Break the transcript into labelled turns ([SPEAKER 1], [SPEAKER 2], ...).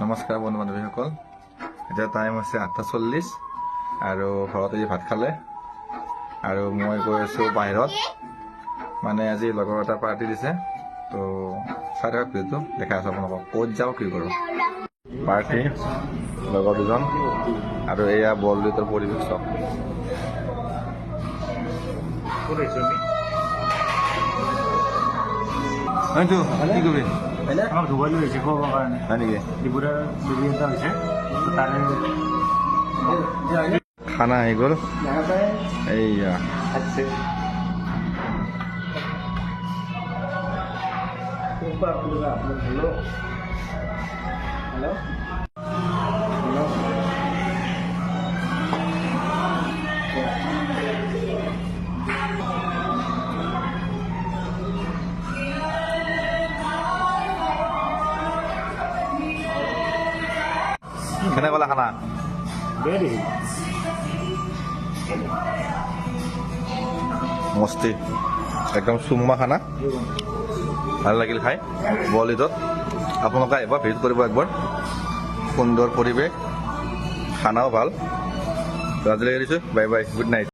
[SPEAKER 1] নমস্কাৰ বন্ধু বান্ধৱীসকল, এতিয়া টাইম হৈছে 8:40 আৰু ঘৰতে ভাত খালে আৰু মই গৈ আছোঁ বাহিৰত। মানে আজি লগৰ এটা পাৰ্টি দিছে, তো চাই থাকক ভিডিঅ'টো, দেখাই আছোঁ আপোনালোকক ক'ত যাওঁ কি কৰোঁ। পাৰ্টি লগৰ দুজন আৰু এয়া বৰলুইতৰ পৰিৱেশ চব। হয়তো কি কৰিবি
[SPEAKER 2] আমাক ধুবাই লৈ আহিছে খোৱাবৰ কাৰণে।
[SPEAKER 1] হয় নেকি?
[SPEAKER 2] ডিব্ৰুগড় বেবী এটা হৈছে তাৰে
[SPEAKER 1] খানা আহি গ'ল। এইয়া কেনে ক'লা খানা?
[SPEAKER 2] বেয়া দেখি
[SPEAKER 1] মস্তি একদম চুমা খানা, ভাল লাগিল খাই। বৰলুইতত আপোনালোকে এবাৰ ভিজিট কৰিব একবাৰ। সুন্দৰ পৰিৱেশ, খানাও ভাল। আজিলৈকে দিছোঁ, বাই বাই, গুড নাইট।